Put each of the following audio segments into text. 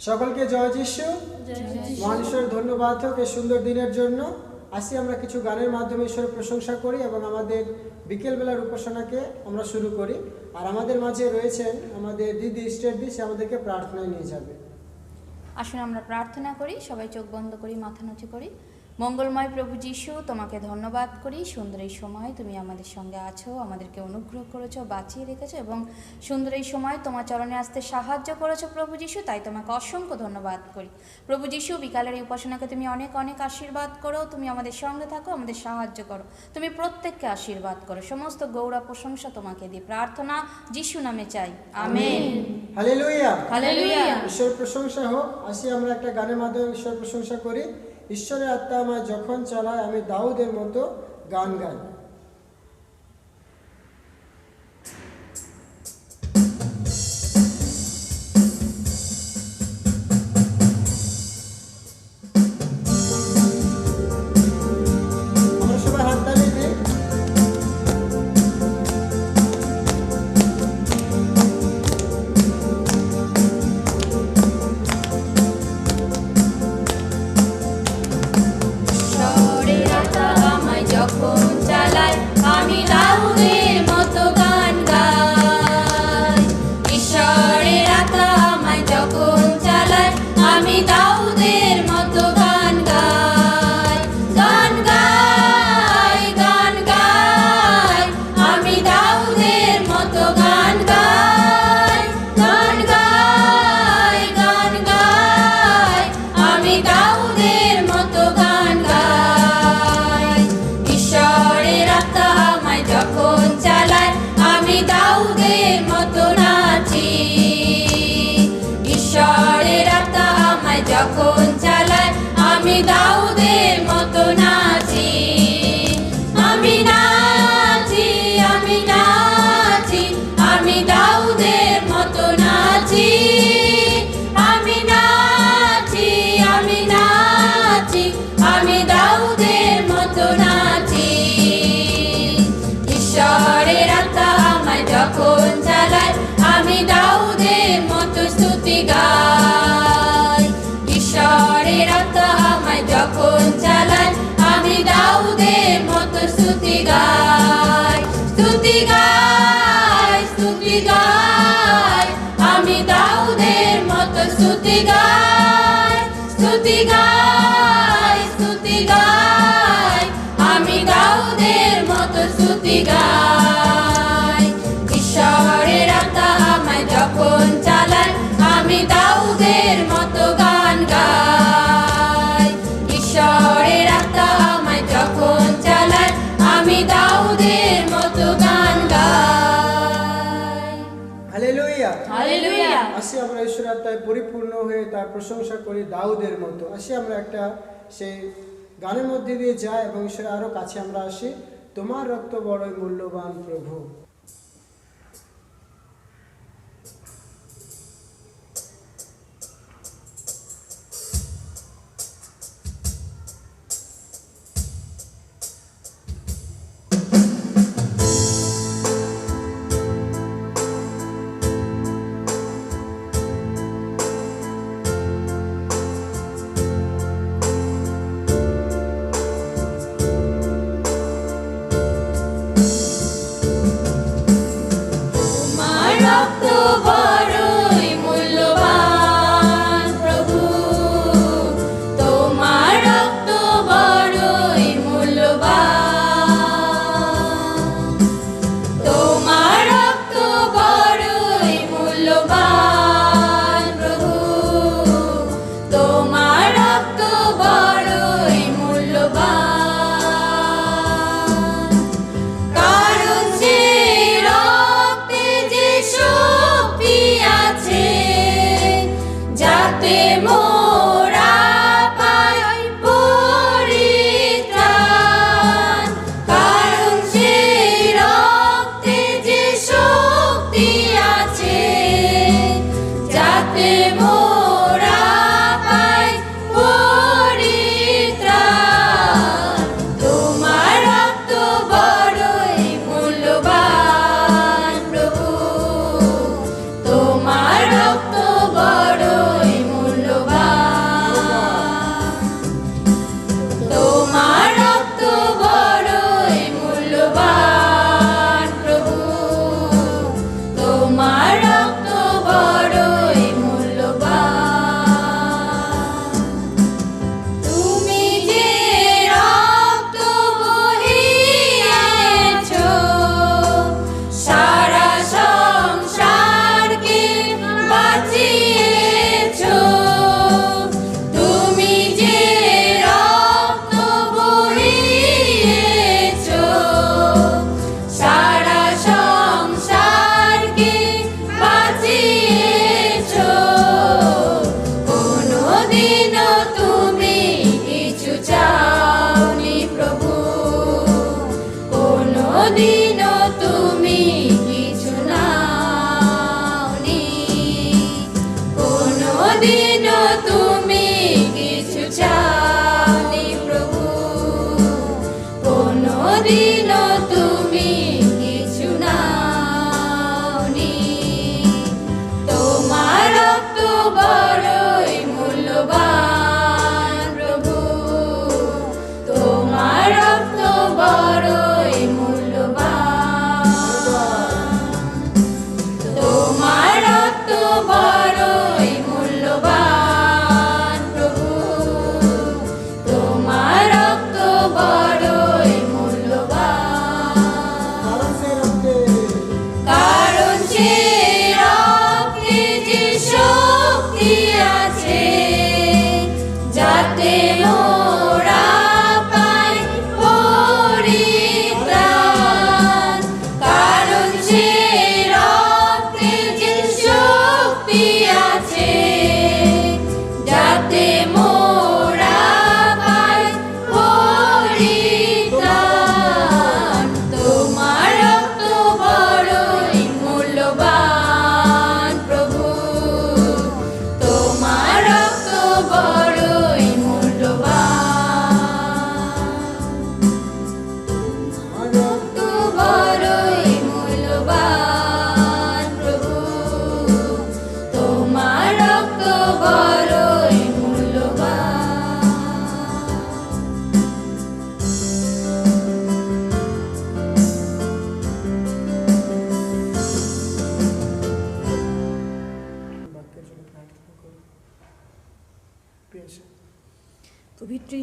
সকলকে জয় যিশু। মহান ঈশ্বর ধন্যবাদ হোক এই সুন্দর দিনের জন্য। আসি আমরা কিছু গানের মাধ্যমে ঈশ্বরের প্রশংসা করি এবং আমাদের বিকেলবেলার উপাসনাকে আমরা শুরু করি। আর আমাদের মাঝে রয়েছেন আমাদের দিদি স্টেট দি, সে আমাদেরকে প্রার্থনায় নিয়ে যাবে। আসুন আমরা প্রার্থনা করি, সবাই চোখ বন্ধ করি, মাথা নুচু করি। মঙ্গলময় প্রভু যিশু, তোমাকে ধন্যবাদ করি। সুন্দর এই সময় তুমি আমাদের সঙ্গে আছো, আমাদেরকে অনুগ্রহ করেছো, বাঁচিয়ে রেখেছো এবং সুন্দর এই সময় তোমার চরণে আসতে সাহায্য করেছো প্রভু যিশু, তাই তোমাকে অসংখ্য ধন্যবাদ করি প্রভু যিশু। বিকালের এই উপাসনাকে তুমি অনেক অনেক আশীর্বাদ করো, তুমি আমাদের সঙ্গে থাকো, আমাদের সাহায্য করো, তুমি প্রত্যেককে আশীর্বাদ করো। সমস্ত গৌরব প্রশংসা তোমাকে দিই, প্রার্থনা যিশু নামে চাই, আমেন। Hallelujah, hallelujah. ঈশ্বর প্রশংসা হোক। আসি আমরা একটা গানের মাধ্যমে ঈশ্বর প্রশংসা করি। ঈশ্বরের আত্মা আমায় যখন চালায়, আমি দাউদের মতো গান গাই। আমরা সবাই হাত তালি দিই। ঈশ্বরের আত্মা আমায় যখন চালায়, আমি দাউদের মতো গান গাই। ঈশ্বরের আত্মা আমায় যখন চালায়, আমি দাউদের মতো গান গাই। গান গাই, গান গাই, আমি দাউদের মতো গান গাই। গান গাই, গান গাই, আমি দাউদের মতো গান গাই। ঈশ্বরের আত্মা আমায় যখন চালায়, আমি দাউদের মতো নাচি। ঈশ্বরের আত্মা আমায় যখন চালায়, আমি দাউদের মতো নাচি। আমি নাচি, আমি নাচি, আমি দাউদের মতো নাচি। আমি নাচি, আমি নাচি, আমি দাউদের মতো নাচি। ঈশ্বরের আত্মা আমায় যখন চালায়, আমি দাউদের মতো স্তুতি গাই। ঈশ্বরের আত্মা আমায় যখন চালায়, আমি দাউদের মতো স্তুতি গাই। স্তুতি গাই, স্তুতি গাই, আমি দাউদের মতো স্তুতি গাই। স্তুতি গাই, স্তুতি গাই, আমি দাউদের মতো স্তুতি গাই। ঈশ্বরের আত্মা আমায় যখন চালায়, আমি দাউদের মতো গান গাই। ঈশ্বরের আত্মা আমায় যখন চালায়, আমি দাউদের মতো গান গাই। Hallelujah, hallelujah. আসি আমরা ঈশ্বরের আত্মায় পরিপূর্ণ হয়ে তার প্রশংসা করি দাউদের মতো। আসি আমরা একটা সেই গানের মধ্যে দিয়ে যাই এবং ঈশ্বরের আরো কাছে আমরা আসি। তোমার রক্ত বড়ই মূল্যবান প্রভু।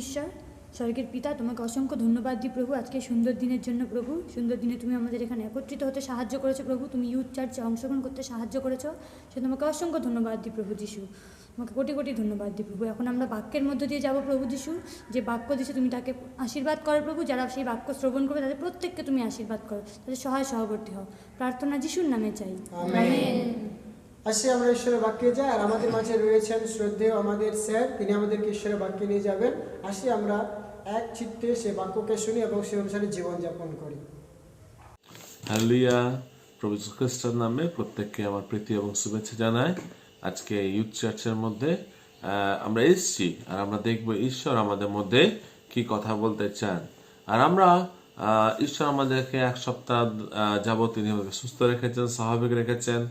ঈশ্বর, স্বর্গের পিতা, তোমাকে অসংখ্য ধন্যবাদ দিই প্রভু আজকে সুন্দর দিনের জন্য। প্রভু, সুন্দর দিনে তুমি আমাদের এখানে একত্রিত হতে সাহায্য করেছো প্রভু, তুমি ইউথ চার্চে অংশগ্রহণ করতে সাহায্য করেছো, সে তোমাকে অসংখ্য ধন্যবাদ দিই প্রভু যিশু, তোমাকে কোটি কোটি ধন্যবাদ দিই প্রভু। এখন আমরা বাক্যের মধ্য দিয়ে যাব প্রভু যিশু, যে বাক্য দিয়েছে তুমি তাকে আশীর্বাদ করো প্রভু, যারা সেই বাক্য শ্রবণ করবে তাদের প্রত্যেককে তুমি আশীর্বাদ করো, তাদের সহায় সহবর্তী হও, প্রার্থনা যিশুর নামে চাই, আমেন। আসি আমরা ঈশ্বরের বাক্যে যাই, আর আমাদের মাঝে রয়েছেন শ্রদ্ধেয় আমাদের স্যার, তিনি আমাদেরকে ঈশ্বরের বাক্যে নিয়ে যাবেন। আসি আমরা এক চিত্তে সে বাক্যকে শুনি এবং সে অনুসারে জীবনযাপন করি। হালেলুয়া। প্রভু যীশু খ্রিস্টের নামে প্রত্যেককে আমার প্রীতি এবং শুভেচ্ছা জানাই। আজকে ইউথ চার্চের মধ্যে আমরা এসেছি, আর আমরা দেখব ঈশ্বর আমাদের মধ্যে কি কথা বলতে চান। আর আমরা ঈশ্বর আমাদেরকে এক সপ্তাহ যাবত তিনি আমাদেরকে সুস্থ রেখেছেন, স্বাভাবিক রেখেছেন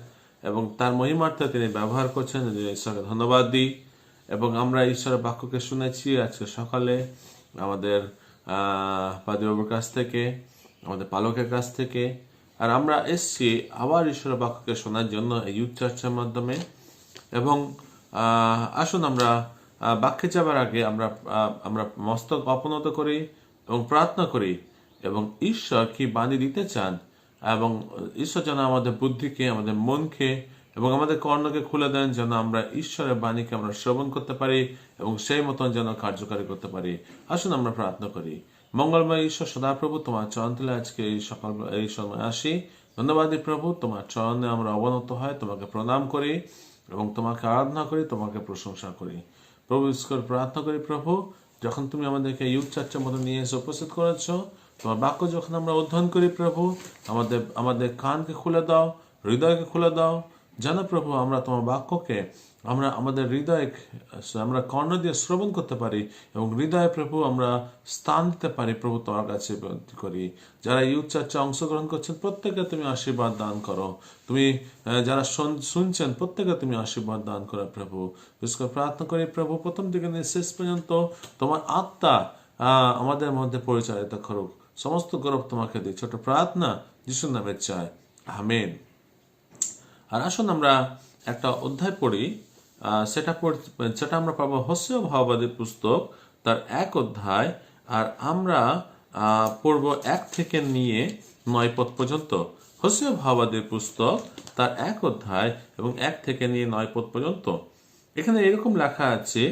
এবং তার মহিমার্থে তিনি ব্যবহার করছেন। ঈশ্বরকে ধন্যবাদ দিই। এবং আমরা ঈশ্বরের বাক্যকে শুনেছি আজকে সকালে আমাদের পাদিবাবুর কাছ থেকে, আমাদের পালকের কাছ থেকে। আর আমরা এসছি আবার ঈশ্বরের বাক্যকে শোনার জন্য এই ইউথ চার্চের মাধ্যমে। এবং আসুন আমরা বাক্যে যাবার আগে আমরা মস্তক অপনত করি এবং প্রার্থনা করি এবং ঈশ্বর কি বাণী দিতে চান, এবং ঈশ্বর যেন আমাদের বুদ্ধিকে, আমাদের মনকে এবং আমাদের কর্ণকে খুলে দেন, যেন আমরা ঈশ্বরের বাণীকে আমরা শ্রবণ করতে পারি এবং সেই মতন যেন কার্যকারী করতে পারি। আসুন আমরা প্রার্থনা করি। মঙ্গলময় ঈশ্বর সদাপ্রভু, তোমার চরণ তলে আজকে এই সময় আসি। ধন্যবাদ প্রভু, তোমার চরণে আমরা অবনত হয়, তোমাকে প্রণাম করি এবং তোমাকে আরাধনা করি, তোমাকে প্রশংসা করি। প্রভু ঈশ্বর প্রার্থনা করি প্রভু, যখন তুমি আমাদেরকে ইউথ চার্চের মতো নিয়ে এসে উপস্থিত করেছো, তোমার বাক্য যখন আমরা অধ্যয়ন করি প্রভু, আমাদের কানকে খুলে দাও, হৃদয়কে খুলে দাও, জানো প্রভু আমরা তোমার বাক্যকে আমাদের হৃদয়ে আমরা কর্ণ দিয়ে শ্রবণ করতে পারি এবং হৃদয়ে প্রভু আমরা স্থান দিতে পারি। প্রভু তোমার কাছে বিনতি করি, যারা ইউথ চার্চে অংশগ্রহণ করছেন প্রত্যেকে তুমি আশীর্বাদ দান করো, তুমি যারা শুনছেন প্রত্যেকে তুমি আশীর্বাদ দান করো প্রভু। বিশেষ করে প্রার্থনা করি প্রভু, প্রথম থেকে নিয়ে শেষ পর্যন্ত তোমার আত্মা আমাদের মধ্যে পরিচালিত করুক। সমস্ত গৌরব তোমাকে দিই। ছোট প্রার্থনা যিশুর নামে চাই, আমেন। আর আসুন আমরা একটা অধ্যায় পড়ি, সেটা আমরা পাবো হোসেয়া ভাববাদীর পুস্তক তার 1 অধ্যায়, আর আমরা পড়ব 1 থেকে নিয়ে 9 পদ পর্যন্ত। হোসেয়া ভাববাদীর পুস্তক তার 1 অধ্যায় এবং 1 থেকে নিয়ে 9 পদ পর্যন্ত। এখানে এরকম লেখা আছে,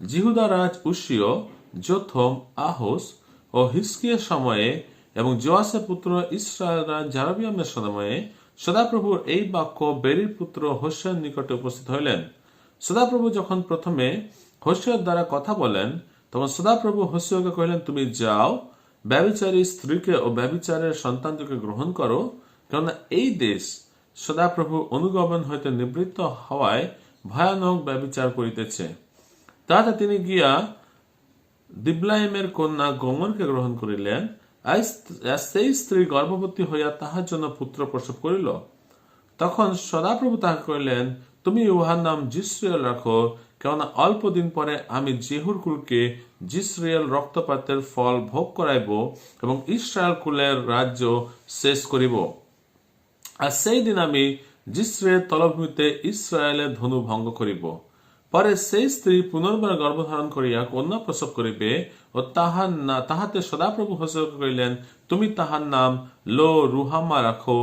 জিহুদা রাজ উশিয়, যোথম, আহস ও হিজকিয়ার সময়ে এবং যোয়াসের পুত্র ইসরায়েল রাজ জারবিয়ামের সময়ে সদাপ্রভুর এই বাক্য বেরির পুত্র হোসেয়ার নিকটে উপস্থিত হইলেন। সদাপ্রভু যখন প্রথমে হোসেয়ার দ্বারা কথা বলেন, তখন সদাপ্রভু হোসেয়াকে কহিলেন, তুমি যাও, ব্যভিচারী স্ত্রীকে ও ব্যভিচারের সন্তানকে গ্রহণ করো, কেননা এই দেশ সদাপ্রভু অনুগমন হইতে নিবৃত্ত হওয়ায় ভয়ানক ব্যভিচার করিতেছে। তাহাতে তিনি গিয়া দিবলাইমের কন্যা গোমরকে গ্রহণ করিলেন। সেই স্ত্রী গর্ভবতী হইয়া তাহার জন্য পুত্র প্রসব করিল। তখন সদাপ্রভু তাহাকে কহিলেন, তুমি উহার নাম জিসরিয়েল রাখো, কেননা অল্প দিন পরে আমি জেহুর কুলকে জিসরিয়েল রক্তপাতের ফল ভোগ করাইব এবং ইসরায়েল কুলের রাজ্য শেষ করিব। আর সেই দিন আমি জিসরের তলভূমিতে ইসরায়েলের ধনু ভঙ্গ করিব। পরে সেই স্ত্রী পুনর্বার গর্ভধারণ করিয়া কন্যা প্রসব করিবে ও তাহাতে সদাপ্রভু হোসেয়াকে কহিলেন, তুমি তাহার নাম লো রুহামা রাখো,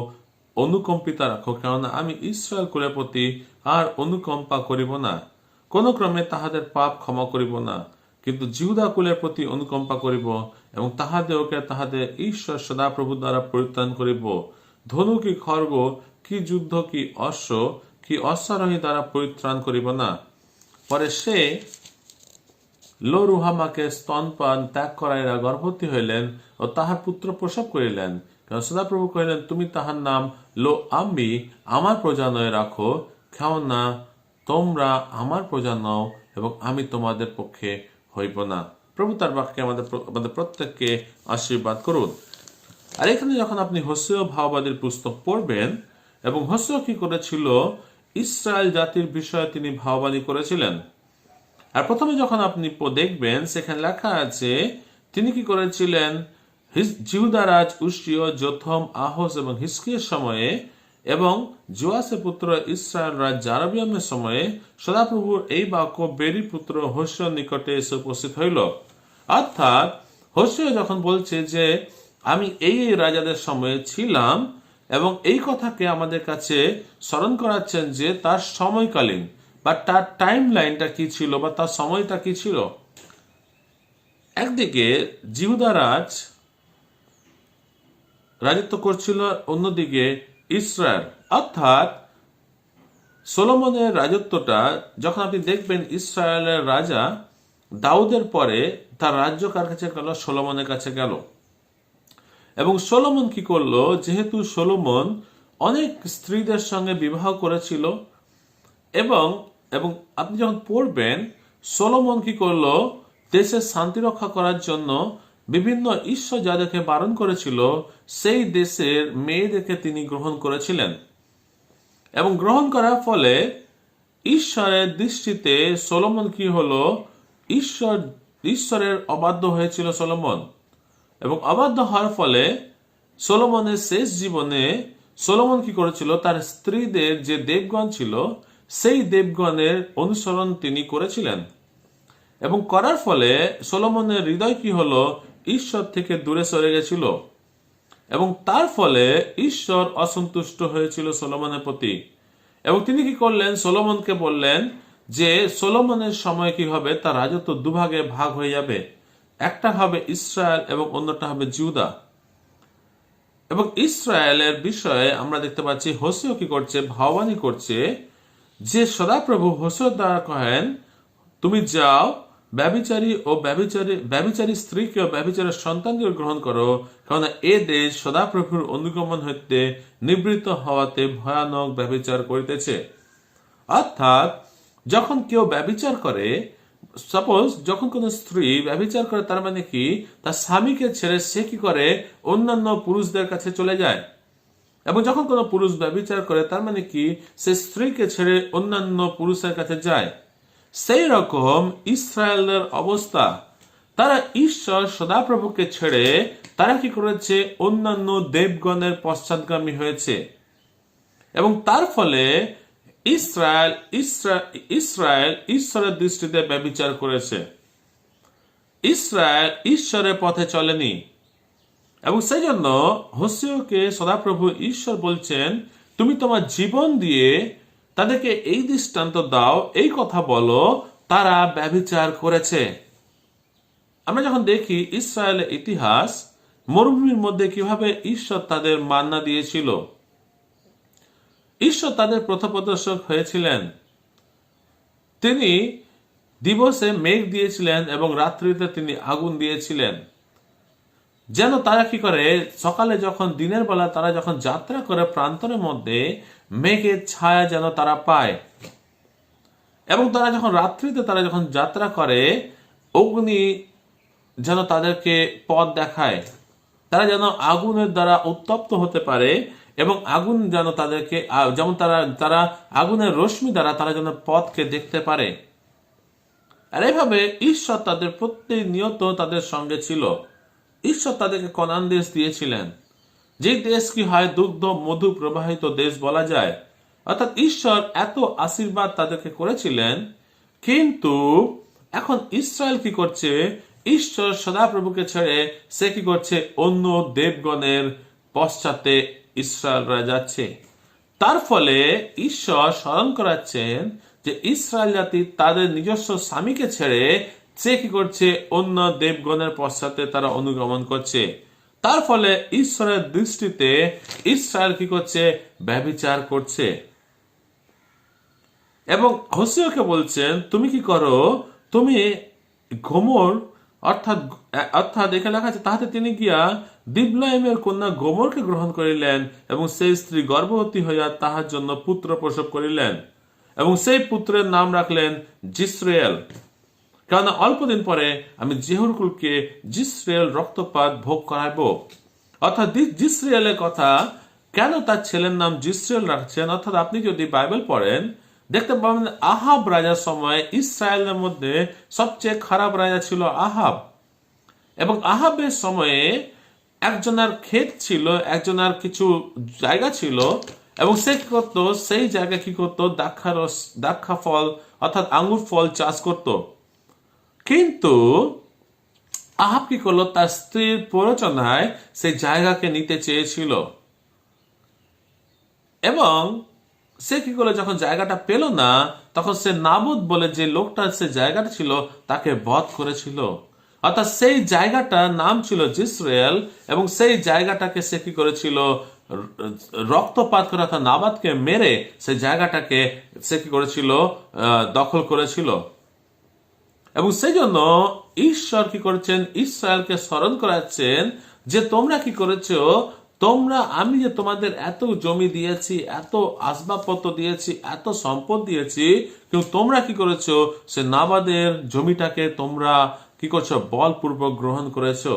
অনুকম্পিতা রাখো, কেননা আমি ইসরায়েল কুলের প্রতি আর অনুকম্পা করিব না, কোন ক্রমে তাহাদের পাপ ক্ষমা করিব না, কিন্তু জিহুদা কুলের প্রতি অনুকম্পা করিব এবং তাহাদেরকে তাহাদের ঈশ্বর সদাপ্রভু দ্বারা পরিত্রাণ করিব। ধনু কি খড়গ, কি যুদ্ধ, কি অশ্ব, কি অশ্বারোহী দ্বারা পরিত্রাণ করিব না। পরে সে লো রুহামাকে স্তনপান ত্যাগ করাইয়া গর্ভবতী হইলেন ও তাহার পুত্র প্রসব করিলেন। কারণ সদাপ্রভু কহিলেন, তুমি তাহার নাম লো আমি আমার প্রজা নয় রাখো, কেননা তোমরা আমার প্রজা নও এবং আমি তোমাদের পক্ষে হইব না। প্রভু তার বাক্যে আমাদের প্রত্যেককে আশীর্বাদ করুন। আর এখানে যখন আপনি হোসেয়া ভাববাদীর পুস্তক পড়বেন, এবং হোসেয়া কি করেছিল, ইসরায়েল জাতির বিষয়ে তিনি ভাববাদী করেছিলেন। আর প্রথমে যখন আপনি দেখবেন, সেখানে লেখা আছে তিনি কি করেছিলেন, জিহুদা রাজ উশিয়, যোথম, আহস এবং হিজকিয়ার সময়ে এবং যোয়াসের পুত্র ইসরায়েল রাজ জারবিয়ামের সময়ে সদাপ্রভুর এই বাক্য বেরি পুত্র হোসেয়ার নিকটে এসে উপস্থিত হইল। অর্থাৎ হোসেয়া যখন বলছে যে আমি এই এই রাজাদের সময়ে ছিলাম, এবং এই কথাকে আমাদের কাছে স্মরণ করাচ্ছেন যে তার সময়কালীন বা তার টাইম লাইনটা কি ছিল বা তার সময়টা কি ছিল। একদিকে জিহুদা রাজত্ব করছিল, অন্যদিকে ইসরায়েল। অর্থাৎ সলোমনের রাজত্বটা যখন আপনি দেখবেন, ইসরায়েলের রাজা দাউদের পরে তার রাজ্য কার কাছে গেল? সলোমনের কাছে গেল। এবং সলোমন কি করলো? যেহেতু সলোমন অনেক স্ত্রীদের সঙ্গে বিবাহ করেছিল, এবং এবং আপনি যখন পড়বেন সলোমন কি করলো? দেশের শান্তি রক্ষা করার জন্য বিভিন্ন ঈশ্বর যাদেরকে বারণ করেছিল সেই দেশের মেয়েদেরকে তিনি গ্রহণ করেছিলেন, এবং গ্রহণ করার ফলে ঈশ্বরের দৃষ্টিতে সলোমন কি হলো? ঈশ্বরের অবাধ্য হয়েছিল সলোমন, এবং অবাধ্য হওয়ার ফলে সলোমনের শেষ জীবনে সলোমন কি করেছিল? তার স্ত্রীদের যে দেবগণ ছিল সেই দেবগণের অনুসরণ তিনি করেছিলেন, এবং করার ফলে সলোমনের হৃদয় কি হলো? ঈশ্বর থেকে দূরে সরে গেছিল, এবং তার ফলে ঈশ্বর অসন্তুষ্ট হয়েছিল সলোমনের প্রতি। এবং তিনি কি করলেন? সলোমনকে বললেন যে সলোমনের সময় কি হবে? তার রাজত্ব দুভাগে ভাগ হয়ে যাবে, একটা হবে ইসরায়েল এবং অন্যটা হবে জিহুদা। এবং ইসরায়েলের বিষয়ে আমরা দেখতে পাচ্ছি হোসেয়া কি করছে? ভাবানী করছে যে সদাপ্রভু হোসেয়া দ্বারা কহেন, তুমি যাও ব্যভিচারী ও ব্যভিচারী স্ত্রীকে ও ব্যভিচারের সন্তানকে গ্রহণ করো, কারণ এ দেশ সদাপ্রভুর অনুগমন হইতে নিবৃত্ত হওয়াতে ভয়ানক ব্যভিচার করিতেছে। অর্থাৎ যখন কেউ ব্যভিচার করে, সাপোজ যখন কোন স্ত্রী ব্যভিচার করে, তার মানে কি? তার স্বামীকে ছেড়ে সে কি করে? অন্যান্য পুরুষদের কাছে চলে যায়। এবং যখন কোনো পুরুষ ব্যভিচার করে, তার মানে কি? সে স্ত্রীকে ছেড়ে অন্যান্য পুরুষের কাছে যায়। সেই রকম ইসরায়েলের অবস্থা। তারা ঈশ্বর সদাপ্রভুকে ছেড়ে তারা কি করেছে? অন্যান্য দেবগণের পশ্চাৎগামী হয়েছে, এবং তার ফলে ইসরায়েল ঈশ্বরের দৃষ্টিতে ব্যভিচার করেছে। ইসরায়েল ঈশ্বরের পথে চলেনি, এবং সেই জন্য হোসেয়াকে সদাপ্রভু ঈশ্বর বলছেন, তুমি তোমার জীবন দিয়ে তাদেরকে এই দৃষ্টান্ত দাও, এই কথা বলো, তারা ব্যভিচার করেছে। আমরা যখন দেখি ইসরায়েলের ইতিহাস, মরুভূমির মধ্যে কিভাবে ঈশ্বর তাদের মান্না দিয়েছিল, ঈশ্বর তাদের পথপ্রদর্শক হয়েছিলেন। তিনি দিবসে মেঘ দিয়েছিলেন এবং রাত্রিতে তিনি আগুন দিয়েছিলেন, যেন তারা কি করে? সকালে যখন দিনের বেলা তারা যখন যাত্রা করে প্রান্তরের মধ্যে মেঘের ছায়া যেন তারা পায়, এবং তারা যখন রাত্রিতে তারা যখন যাত্রা করে অগ্নি যেন তাদেরকে পথ দেখায়, তারা যেন আগুনের দ্বারা উত্তপ্ত হতে পারে, এবং আগুন যেন তাদেরকে যেমন তারা আগুনের রশ্মি দ্বারা তারা যেন পথকে দেখতে পারে। আর এইভাবে ঈশ্বর তাদের প্রতিনিয়ত তাদের সঙ্গে ছিল। ঈশ্বর তাদেরকে কনান দেশ দিয়েছিলেন, যে দেশ কি হয় দুগ্ধ মধু প্রবাহিত দেশ বলা যায়। অর্থাৎ ঈশ্বর এত আশীর্বাদ তাদেরকে করেছিলেন, কিন্তু এখন ইসরায়েল কি করছে? ঈশ্বর সদাপ্রভুকে ছেড়ে সে কি করছে? অন্য দেবগণের পশ্চাতে ইসরায়েলরা যাচ্ছে। তার ফলে ঈশ্বর স্মরণ করাচ্ছেন যে ইসরায়েল জাতি তাদের নিজস্ব স্বামীকে ছেড়ে সে কি করছে? অন্য দেবগণের পশ্চাতে তারা অনুগমন করছে। তার ফলে ঈশ্বরের দৃষ্টিতে ইসরায়েল কি করছে? ব্যভিচার করছে। এবং হোসেয়াকে বলছেন, তুমি কি করো? তুমি গোমর, অর্থাৎ এখানে লেখা আছে, তাহাতে তিনি গিয়া দিবলাইমের কন্যা গোমরকে গ্রহণ করিলেন, এবং সেই স্ত্রী গর্ভবতী হইয়া তাহার জন্য পুত্র প্রসব করিলেন, এবং সেই পুত্রের নাম রাখলেন জিসরায়েল, কারণ অল্পদিন পরে আমি জেহুরকুলকে জিসরায়েল রক্তপাত ভোগ করাইব। অর্থাৎ জিসরায়েলের কথা কেন তার ছেলের নাম জিসরায়েল রাখছেন? অর্থাৎ আপনি যদি বাইবেল পড়েন দেখতে পাবেন আহাব রাজার সময় ইসরায়েলের মধ্যে সবচেয়ে খারাপ রাজা ছিল আহাব, এবং আহাবের সময়ে একজনের ক্ষেত ছিল, একজনের কিছু জায়গা ছিল, এবং সে কি করতো? সেই জায়গায় কি করতো? দ্রাক্ষা ফল অর্থাৎ আঙ্গুর ফল চাষ করত। কিন্তু আহাব কি করলো, তার স্ত্রীর প্ররোচনায় সেই জায়গাকে নিতে চেয়েছিল, এবং সে কি করলো, যখন জায়গাটা পেল না তখন সে নাবুদ বলে যে লোকটা সে জায়গাটা ছিল তাকে বধ করেছিল। অর্থাৎ সেই জায়গাটার নাম ছিল জিসরায়েল, এবং সেই জায়গাটাকে সে কি করেছিল, রক্তপাত করে, অর্থাৎ নাবাদকে মেরে সেই জায়গাটাকে সে কি করেছিল, দখল করেছিল। এবং সেই জন্য ঈশ্বর কি করেছেন, ইসরায়েলকে স্মরণ করাচ্ছেন যে তোমরা কি করেছো, আমি যে তোমাদের এত জমি দিয়েছি, এত আসবাবপত্র দিয়েছি, এত সম্পদ দিয়েছি, কিন্তু তোমরা কি করেছো, সে নাবাদের জমিটাকে তোমরা কি করছো, বলপূর্বক গ্রহণ করেছো,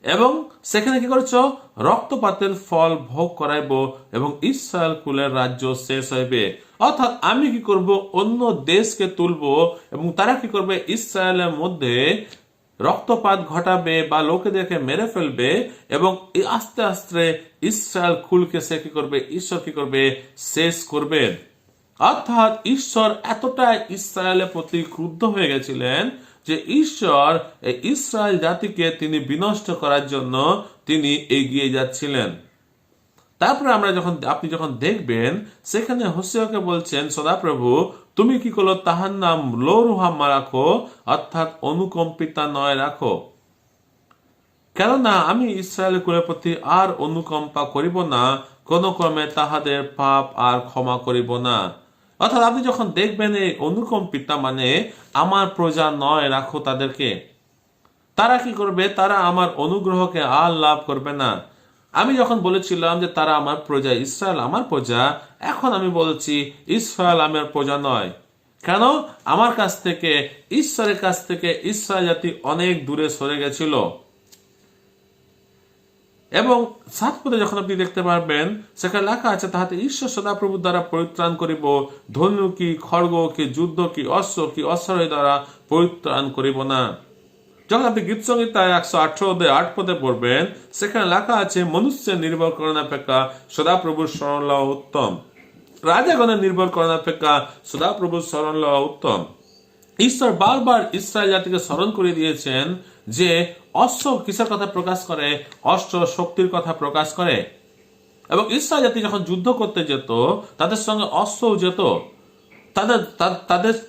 এবং সেখানে কি করেছো, রক্তপাতের ফল ভোগ করাইব, এবং ইসরায়েল কুলের রাজ্য শেষ হইবে। অর্থাৎ আমি কি করব, অন্য দেশকে তুলবো, এবং তারা কি করবে, ইসরায়েলের মধ্যে রক্তপাত ঘটাবে বা লোকেদেরকে মেরে ফেলবে, এবং আস্তে আস্তে ইসরায়েল কুলকে সে কি করবে, ঈশ্বর কি করবে, শেষ করবে। অর্থাৎ ঈশ্বর এতটাই ইসরায়েলের প্রতি ক্রুদ্ধ হয়ে গেছিলেন যে ঈশ্বর ইসরায়েল জাতিকে তিনি বিনষ্ট করার জন্য তিনি এগিয়ে যাচ্ছিলেন। তারপরে আপনি যখন দেখবেন, সেখানে হোসেয়াকে বলছেন সদাপ্রভু, তুমি কি করলো, তাহার নাম লো রুহাম্মা রাখো, অর্থাৎ অনুকম্পিতা নয় রাখো, কেননা আমি ইসরায়েল কুলের প্রতি আর অনুকম্পা করিব না, কোন ক্রমে তাহাদের পাপ আর ক্ষমা করিব না। অর্থাৎ আপনি যখন দেখবেন এই অনুকম্পিতা মানে আমার প্রজা নয় রাখো তাদেরকে, তারা কি করবে, তারা আমার অনুগ্রহকে আর লাভ করবে না। আমি যখন বলেছিলাম যে তারা আমার প্রজা, ইসরায়েল আমার প্রজা, এখন আমি বলছি ইসরায়েল আমার প্রজা নয়। কেন? আমার কাছ থেকে, ঈশ্বরের কাছ থেকে ইসরায়েল জাতি অনেক দূরে সরে গেছিল। এবং 7 পদে যখন আপনি দেখতে পারবেন, সেখানে লেখা আছে, তাহাতে ঈশ্বর সদাপ্রভুর দ্বারা পরিত্রাণ করিব, ধনু কি, খড়গ কি, যুদ্ধ কি, অশ্ব কি, অশ্বারোহী দ্বারা পরিত্রাণ করিব না। যখন আপনি গীত সংহিতায় 118 পদে পড়বেন, সেখানে লেখা আছে, মনুষ্যের নির্ভর করেন অপেক্ষা সদাপ্রভুর শরণ লওয়া উত্তম, রাজাগণের নির্ভর করেন অপেক্ষা সদাপ্রভুর শরণ লওয়া উত্তম। ঈশ্বর বারবার ইসরায়েল জাতিকে স্মরণ করে দিয়েছেন যে অস্ত্র কিসের কথা প্রকাশ করে, অস্ত্র শক্তির কথা প্রকাশ করে। এবং ইসরায়েল জাতি যখন যুদ্ধ করতে যেত, তাদের সঙ্গে অস্ত্রও যেত,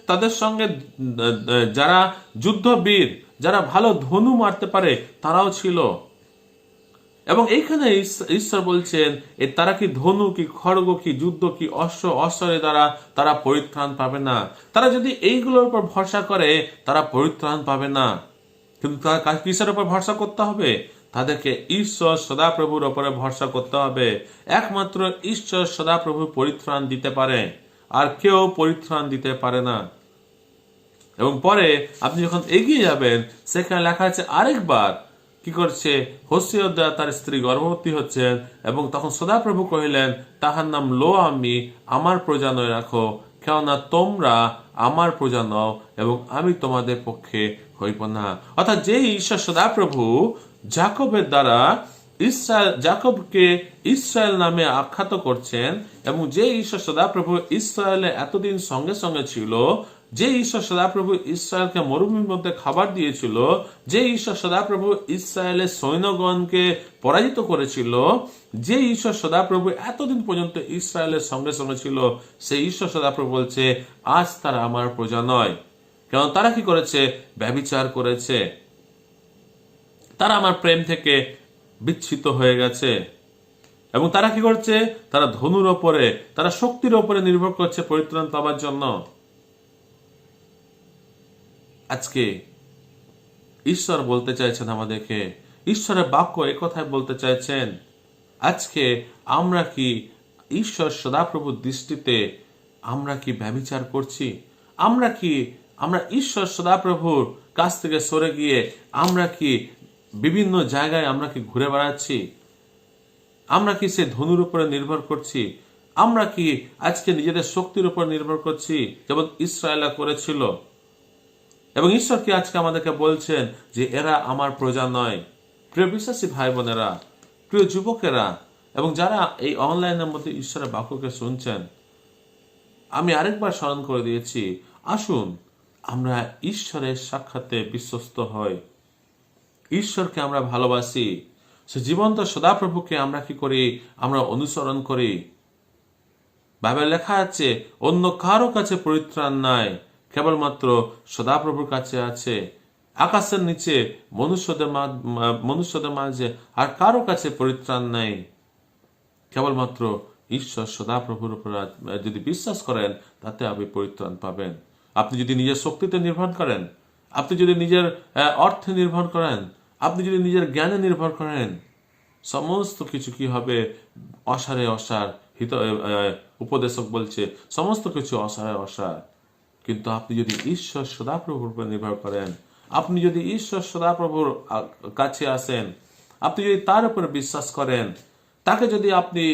তাদের সঙ্গে যারা যুদ্ধবীর, যারা ভালো ধনু মারতে পারে, তারাও ছিল। এবং এইখানে ঈশ্বর বলছেন, তারা কি ধনু কি, খড়গ কি, যুদ্ধ কি, অশ্বরের দ্বারা তারা পরিত্রাণ পাবে না। তারা যদি এইগুলোর উপর ভরসা করে, তারা পরিত্রাণ পাবে না। কিন্তু কিসের উপর ভরসা করতে হবে? তাদেরকে ঈশ্বর সদাপ্রভুর উপরে ভরসা করতে হবে। একমাত্র ঈশ্বর সদাপ্রভু পরিত্রাণ দিতে পারে, আর কেউ পরিত্রাণ দিতে পারে না। এবং পরে আপনি যখন এগিয়ে যাবেন, সেখানে লেখা আছে আরেকবার কি করছে, হোসেয়া দ্বারা তার স্ত্রী গর্ভবতী হচ্ছেন, এবং তখন সদাপ্রভু কহিলেন, তাহার নাম লো আমি, আমার প্রজা নয় রাখো, কেননা তোমরা আমার প্রজা নও, এবং আমি তোমাদের পক্ষে হইব না। অর্থাৎ যে ঈশ্বর সদাপ্রভু যাকবের দ্বারা যাকবকে ইসরায়েল নামে আখ্যাত করছেন, এবং যে ঈশ্বর সদাপ্রভু ইসরায়েলে এতদিন সঙ্গে সঙ্গে ছিল, যে ঈশ্বর সদাপ্রভু ইসরায়েলকে মরুভূমির মধ্যে খাবার দিয়েছিল, যে ঈশ্বর সদাপ্রভু ইসরায়েলের সৈন্যগণকে পরাজিত করেছিল, যে ঈশ্বর সদাপ্রভু এতদিন পর্যন্ত ইসরায়েলের সঙ্গে সঙ্গে ছিল, সেই ঈশ্বর সদাপ্রভু বলছে আজ তারা আমার প্রজা নয়। কারণ তারা কি করেছে? ব্যভিচার করেছে, তারা আমার প্রেম থেকে বিচ্ছিত হয়ে গেছে। এবং তারা কি করছে? তারা ধনুর ওপরে, তারা শক্তির ওপরে নির্ভর করছে পরিত্রাণ পাবার জন্য। আজকে ঈশ্বর বলতে চাইছেন আমাদেরকে, ঈশ্বরের বাক্য একথাই বলতে চাইছেন, আজকে আমরা কি ঈশ্বর সদাপ্রভুর দৃষ্টিতে আমরা কি ব্যভিচার করছি? আমরা ঈশ্বর সদাপ্রভুর কাছ থেকে সরে গিয়ে আমরা কি বিভিন্ন জায়গায় আমরা কি ঘুরে বেড়াচ্ছি? আমরা কি সে ধনুর উপরে নির্ভর করছি? আমরা কি আজকে নিজেদের শক্তির উপর নির্ভর করছি, যেমন ইসরায়েলরা করেছিল? এবং ঈশ্বর কি আজকে আমাদেরকে বলছেন যে এরা আমার প্রজা নয়? প্রিয় বিশ্বাসী ভাই বোনেরা, প্রিয় যুবকেরা, এবং যারা এই অনলাইনের মধ্যে ঈশ্বরের বাক্যকে শুনছেন, আমি আরেকবার স্মরণ করে দিয়েছি, আসুন আমরা ঈশ্বরের সাক্ষাতে বিশ্বস্ত হই। ঈশ্বরকে আমরা ভালোবাসি, সে জীবন্ত সদাপ্রভুকে আমরা কি করি? আমরা অনুসরণ করি। বাইবেলে লেখা আছে, অন্য কারো কাছে পরিত্রাণ নাই, কেবলমাত্র সদাপ্রভুর কাছে আছে। আকাশের নিচে মনুষ্যদের মাঝে আর কারো কাছে পরিত্রাণ নাই, কেবলমাত্র ঈশ্বর সদাপ্রভুর উপর যদি বিশ্বাস করেন, তাতে আপনি পরিত্রাণ পাবেন। আপনি যদি নিজের শক্তিতে নির্ভর করেন, আপনি যদি নিজের অর্থে নির্ভর করেন, আপনি যদি নিজের জ্ঞানে নির্ভর করেন, সমস্ত কিছু কি হবে? অসারে অসার। উপদেশক বলছে সমস্ত কিছু অসারে অসার। কিন্তু আপনি যদি ঈশ্বর সদাপ্রভুর উপর নির্ভর করেন, আপনি যদি ঈশ্বর সদাপ্রভুর কাছে আসেন, আপনি যদি তার উপরে বিশ্বাস করেন, তাকে যদি আপনি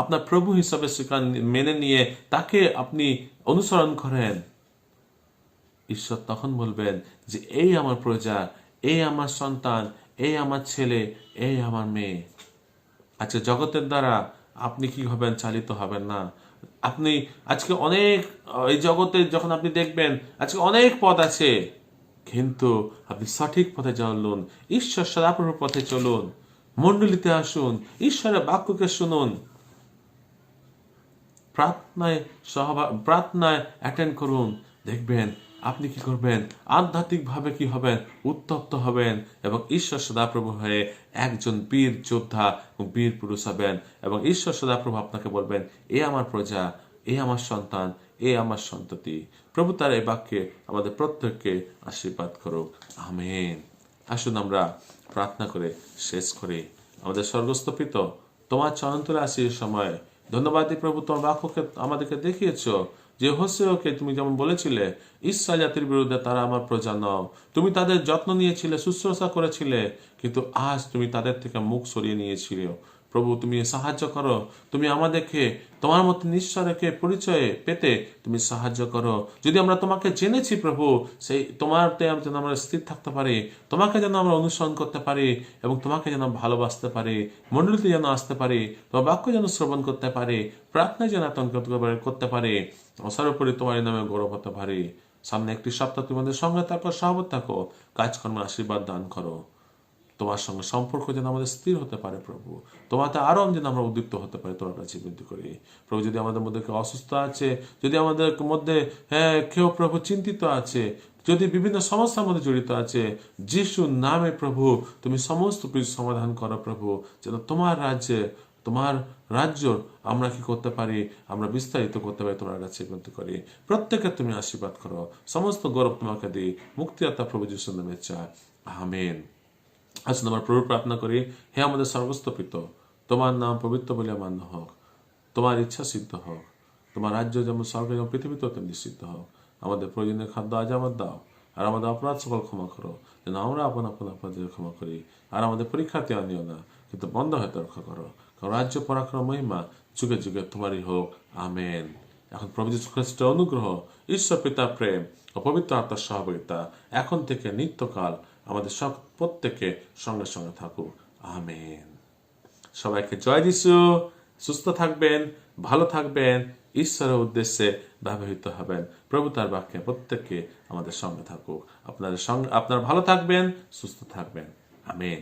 আপনার প্রভু হিসাবে মেনে নিয়ে তাকে আপনি অনুসরণ করেন, ঈশ্বর তখন বলবেন যে এই আমার প্রজা, এই আমার সন্তান, এই আমার ছেলে, এই আমার মেয়ে। আচ্ছা, জগতের দ্বারা আপনি কি হবেন? চালিত হবেন না। আপনি আজকে অনেক, এই জগতে যখন আপনি দেখবেন আজকে অনেক পথ আছে, কিন্তু আপনি সঠিক পথে চলুন, ঈশ্বর সদাপ্রভুর পথে চলুন, মণ্ডলীতে আসুন, ঈশ্বরের বাক্যকে শুনুন, প্রার্থনায় অ্যাটেন্ড করুন। দেখবেন আপনি কি করবেন? আধ্যাত্মিকভাবে কি হবেন? উত্তপ্ত হবেন এবং ঈশ্বর সদাপ্রভু হয়ে একজন বীর যোদ্ধা এবং বীর পুরুষ হবেন। এবং ঈশ্বর সদাপ্রভু আপনাকে বলবেন, এ আমার প্রজা, এ আমার সন্তান, এ আমার সন্ততি। প্রভু তার এই বাক্যে আমাদের প্রত্যেককে আশীর্বাদ করুক। আমেন। আসুন আমরা প্রার্থনা করে শেষ করি। আমাদের স্বর্গস্থ পিতা, তোমার চরণতলে আসি এই সময়। ধন্যবাদ প্রভু, তোমার বাক্যকে আমাদেরকে দেখিয়েছ যে হোসেওকে তুমি যেমন বলেছিলে, ইসরায়েল জাতির বিরুদ্ধে তারা আমার প্রজা নও। তুমি তাদের যত্ন নিয়েছিলে, শুশ্রূষা করেছিলে, কিন্তু আজ তুমি তাদের থেকে মুখ সরিয়ে নিয়েছিলে। প্রভু, তুমি সাহায্য করো, তুমি আমাদেরকে তোমার মতো নিঃস্বরকে পরিচয়ে পেতে তুমি সাহায্য করো। যদি আমরা তোমাকে জেনেছি প্রভু, সেই তোমারতে যেন আমরা স্থির থাকতে পারি, তোমাকে যেন আমরা অনুসরণ করতে পারি এবং তোমাকে যেন ভালোবাসতে পারি, মণ্ডলীতে যেন আসতে পারি, তোমার বাক্য যেন শ্রবণ করতে পারি, প্রার্থনা যেন আতঙ্ক করতে পারি, সর্বোপরি তোমার নামে গৌরব হতে পারি। সামনে একটি সপ্তাহ তোমাদের সঙ্গে থাকো, সহবত থাকো, কাজকর্মে আশীর্বাদ দান করো। তোমার সঙ্গে সম্পর্ক যেন আমাদের স্থির হতে পারে প্রভু, তোমাতে আরো যেন আমরা উদ্দীপ্ত হতে পারি, তোমার কাছে বিনতি করি প্রভু। যদি আমাদের মধ্যে কেউ অসুস্থ আছে, যদি আমাদের মধ্যে কেউ প্রভু চিন্তিত আছে, যদি বিভিন্ন সমস্যার মধ্যে জড়িত আছে, যিশুর নামে প্রভু তুমি সমস্ত কিছু সমাধান করো প্রভু, যেন তোমার রাজ্যে, তোমার রাজ্য আমরা কি করতে পারি? আমরা বিস্তারিত করতে পারি, তোমার কাছে বিনতি করি। প্রত্যেকে তুমি আশীর্বাদ করো, সমস্ত গৌরব তোমাকে দিই, মুক্তিদাতা প্রভু যিশুর নামে চাই, আমেন। আসুন আমরা প্রভু প্রার্থনা করি। হে আমাদের সর্বস্ত পিতা, তোমার নাম পবিত্র বলে মান্য হোক, তোমার ইচ্ছা সিদ্ধ হোক, তোমার রাজ্য যেমন স্বর্গে যেমন পৃথিবীতেও তেমনি সিদ্ধ হোক। আমাদের প্রয়োজনীয় খাদ্য আজ আমার দাও, আর আমাদের অপরাধ সকল ক্ষমা করো, যেন আমরা আপন অপরাধের ক্ষমা করি। আর আমাদের পরীক্ষাতে আনিও না, কিন্তু বন্ধ হতে রক্ষা করো, কারণ রাজ্য, পরাক্রম, মহিমা যুগে যুগে তোমারই হোক, আমেন। এখন প্রভু যীশু খ্রিস্টের অনুগ্রহ, ঈশ্বর পিতার প্রেম ও পবিত্র আত্মার সহযোগিতা এখন থেকে নিত্যকাল আমাদের সব প্রত্যেকে সঙ্গে সঙ্গে থাকুক, আমেন। সবাইকে জয় যিশু। সুস্থ থাকবেন, ভালো থাকবেন, ঈশ্বরের উদ্দেশ্যে ব্যবহৃত হবেন। প্রভু তার বাক্যে প্রত্যেককে আমাদের সঙ্গে থাকুক। আপনারা ভালো থাকবেন, সুস্থ থাকবেন, আমেন।